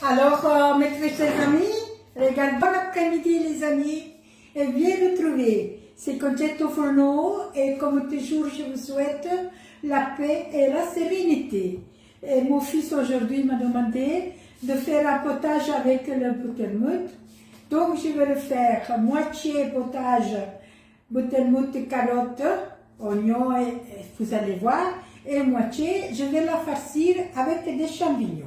Alors, mes très chers amis, regarde, bon après-midi les amis, et bien retrouvés. C'est Concetto Forno et comme toujours, je vous souhaite la paix et la sérénité. Et mon fils aujourd'hui m'a demandé de faire un potage avec le buttermouth. Donc, je vais le faire moitié potage, buttermouth et carottes, oignons, et vous allez voir, et moitié, je vais la farcir avec des champignons.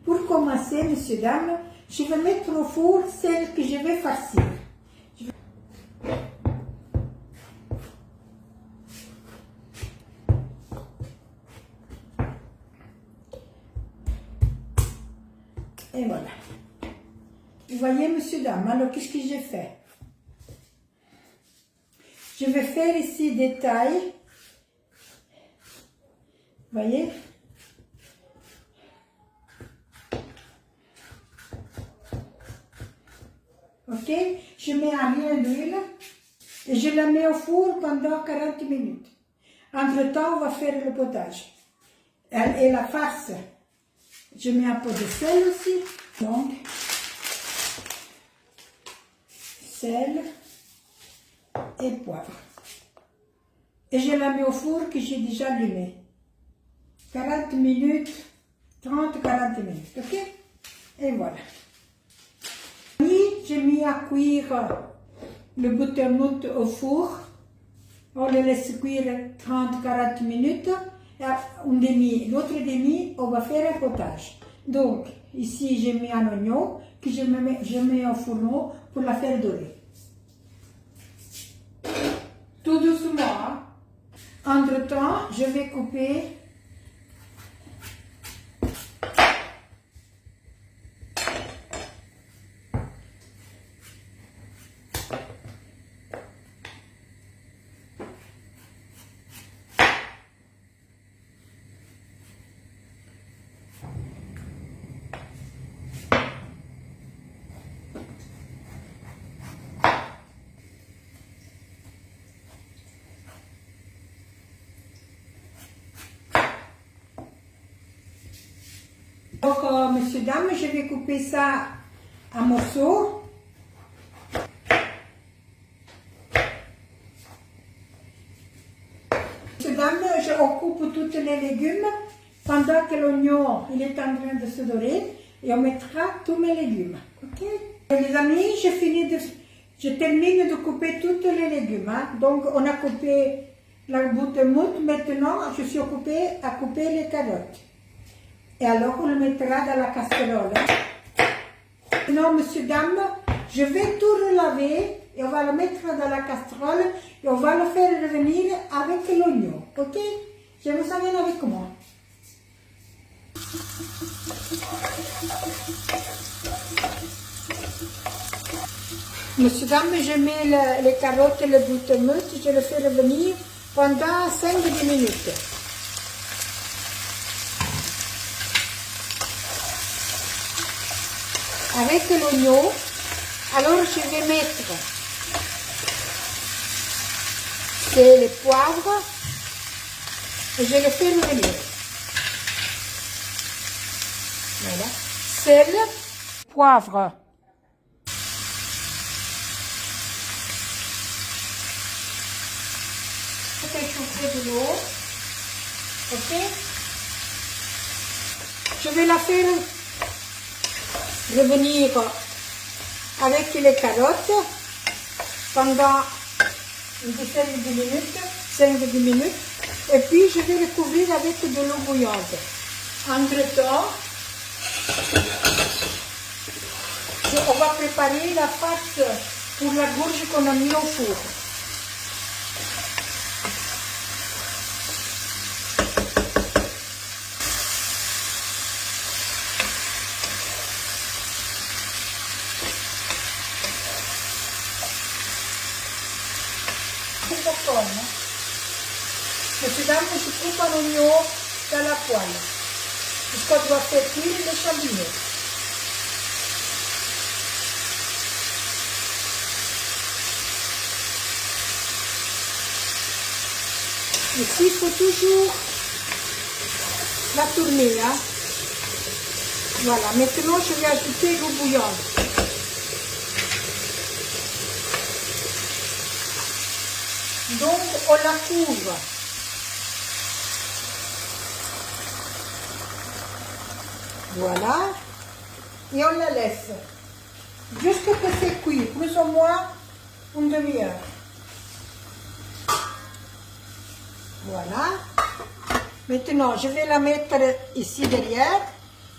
Pour commencer, messieurs, dames, je vais mettre au four celle que je vais farcir. Et voilà. Vous voyez, messieurs, dames, alors qu'est-ce que j'ai fait? Je vais faire ici des tailles. Vous voyez? Ok? Je mets un rien d'huile et je la mets au four pendant 40 minutes. Entre-temps, on va faire le potage. Et la farce. Je mets un peu de sel aussi. Donc, sel et poivre. Et je la mets au four que j'ai déjà allumé. 40 minutes, 30-40 minutes, ok? Et voilà. J'ai mis à cuire le buttermouth au four. On le laisse cuire 30-40 minutes. Et l'autre demi, on va faire un potage. Donc, ici, j'ai mis un oignon que je mets au fourneau pour la faire dorer. Tout doucement. Hein? Entre-temps, je vais couper Donc, messieurs, dames, je vais couper ça en morceaux. Messieurs, dames, on coupe tous les légumes pendant que l'oignon il est en train de se dorer et on mettra tous mes légumes. Ok? Les amis, je termine de couper tous les légumes. Hein? Donc, on a coupé la buttermouth. Maintenant, je suis occupée à couper les carottes. Et alors, on le mettra dans la casserole. Maintenant, messieurs, dames, je vais tout relaver et on va le mettre dans la casserole et on va le faire revenir avec l'oignon. Ok? Je vous amène avec moi. Messieurs, dames, je mets les carottes et le buttermouth, je le fais revenir pendant 5-10 minutes. Avec l'oignon, alors je vais mettre le poivre et je le fais revenir. Voilà. Sel, poivre. Je vais chauffer de l'eau. Ok? Je vais la faire revenir avec les carottes pendant une dizaine de minutes, 5-10 minutes, et puis je vais le couvrir avec de l'eau bouillante. Entre-temps, on va préparer la pâte pour la gourge qu'on a mis au four. Messieurs, dames, je coupe un oignon dans la poêle jusqu'à doit faire cuire les champignons. Ici, il faut toujours la tourner, hein. Voilà, maintenant je vais ajouter l'eau bouillante. Donc on la couvre. Voilà. Et on la laisse. Jusqu'à ce que c'est cuit, plus ou moins une demi-heure. Voilà. Maintenant, je vais la mettre ici derrière.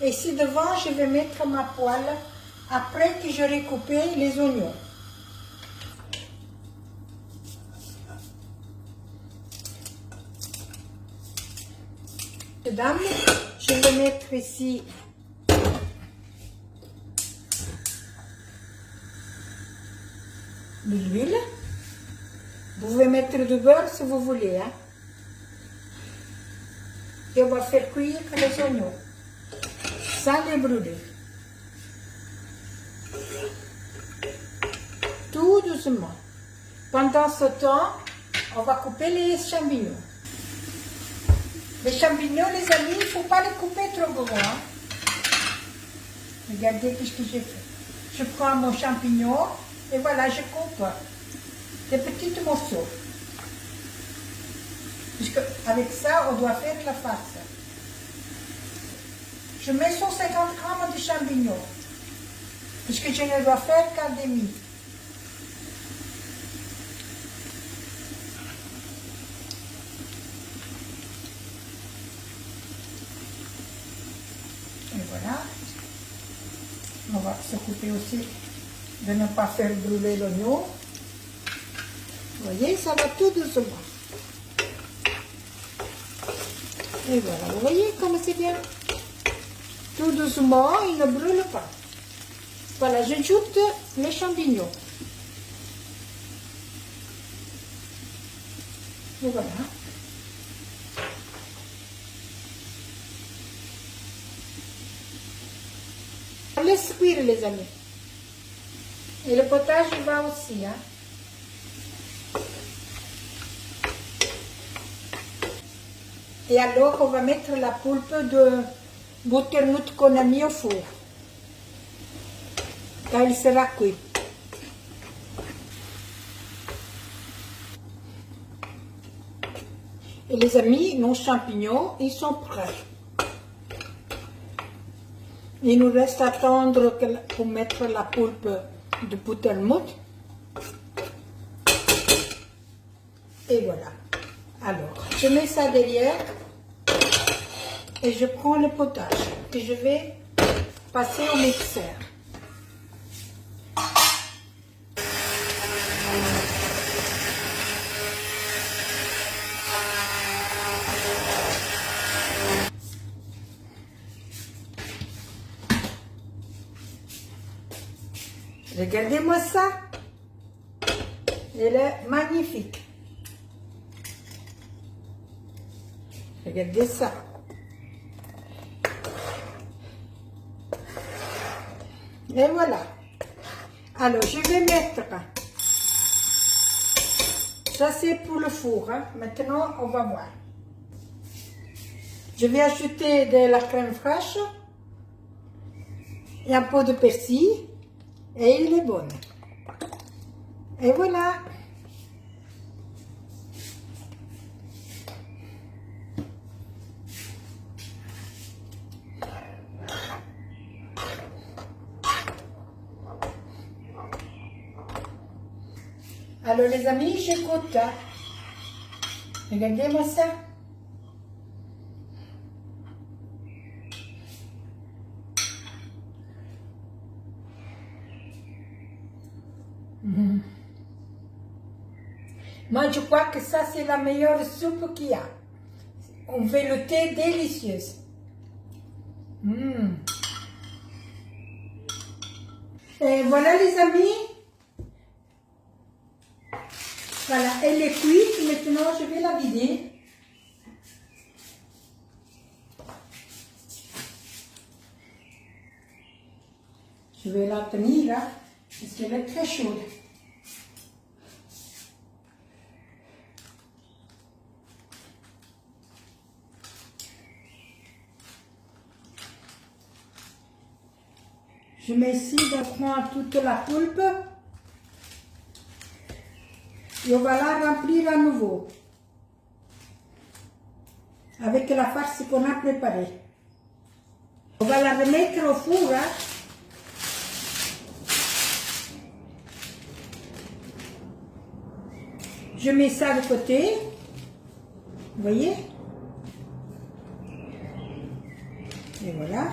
Et ici devant, je vais mettre ma poêle après que j'aurai coupé les oignons. Mesdames, je vais mettre ici de l'huile. Vous pouvez mettre du beurre si vous voulez. Hein. Et on va faire cuire les oignons sans les brûler. Tout doucement. Pendant ce temps, on va couper les champignons. Les champignons, les amis, il ne faut pas les couper trop gros. Hein. Regardez ce que j'ai fait. Je prends mon champignon et voilà, je coupe des petits morceaux. Puisque avec ça, on doit faire la farce. Je mets 150 grammes de champignons. Puisque je ne dois faire qu'un demi. Et voilà. On va s'occuper aussi de ne pas faire brûler l'oignon. Vous voyez, ça va tout doucement. Et voilà, vous voyez comme c'est bien. Tout doucement, il ne brûle pas. Voilà, j'ajoute les champignons. Et voilà. On laisse cuire les amis. Et le potage il va aussi. Hein. Et alors on va mettre la pulpe de butternut qu'on a mis au four. Quand il sera cuit. Et les amis, nos champignons, ils sont prêts. Il nous reste à attendre pour mettre la pulpe de butternut. Et voilà. Alors, je mets ça derrière et je prends le potage que je vais passer au mixeur. Regardez-moi ça. Elle est magnifique. Regardez ça. Et voilà. Alors, je vais mettre. Ça, c'est pour le four. Hein. Maintenant, on va voir. Je vais ajouter de la crème fraîche et un peu de persil. Et il est bon. Et voilà. Alors les amis, j'écoute. Hein. Regardez-moi ça. Mmh. Moi, je crois que ça, c'est la meilleure soupe qu'il y a. On fait le thé délicieuse. Mmh. Et voilà les amis. Voilà, elle est cuite. Maintenant, je vais la vider. Je vais la tenir, hein, parce qu'elle est très chaude. Je mets ici, donc on prend toute la poulpe. Et on va la remplir à nouveau. Avec la farce qu'on a préparée. On va la remettre au four. Hein. Je mets ça de côté. Vous voyez? Et voilà.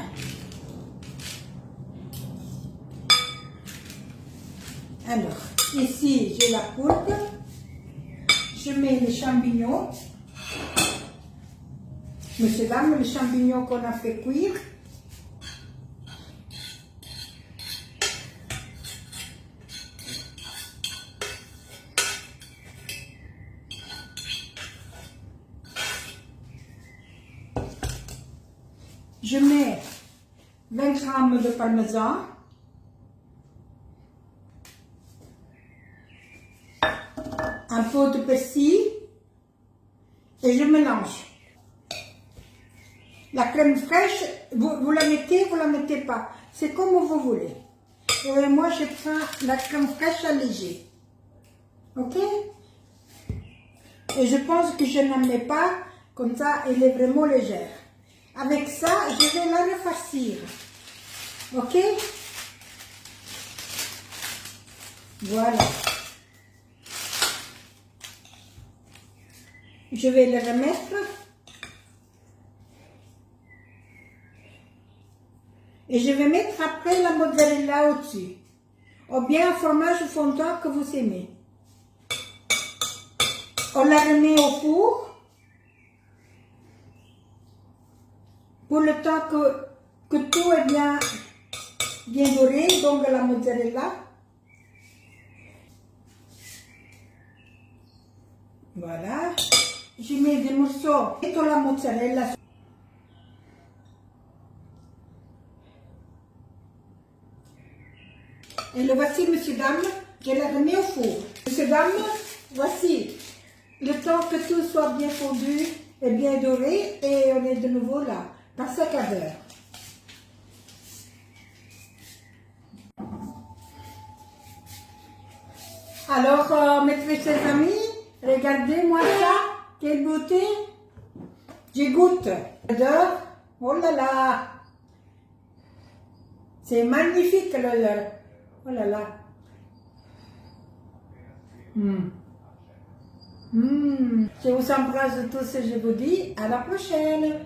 Alors, ici, j'ai la poulpe. Je mets les champignons. Monsieur, dame, les champignons qu'on a fait cuire. Je mets 20 grammes de parmesan. Un pot de persil. Et je mélange. La crème fraîche, vous la mettez, vous la mettez pas. C'est comme vous voulez. Et moi, je prends la crème fraîche allégée. Ok? Et je pense que je n'en mets pas, comme ça, elle est vraiment légère. Avec ça, je vais la refarcir. Ok? Voilà. Je vais le remettre. Et je vais mettre après la mozzarella au-dessus. Ou bien un fromage fondant que vous aimez. On la remet au four. Pour le temps que tout est bien doré, donc la mozzarella. Voilà. Je mets des morceaux et la mozzarella. Et le voici, monsieur, dame, je la remets au four. Monsieur, dame, voici. Le temps que tout soit bien fondu et bien doré, et on est de nouveau là, dans 5 quarts d'heure. Alors, mes très chers amis, regardez-moi ça, quelle beauté. Je goûte. J'adore. Oh là là. C'est magnifique le. Oh là là. Je vous embrasse tous et je vous dis à la prochaine.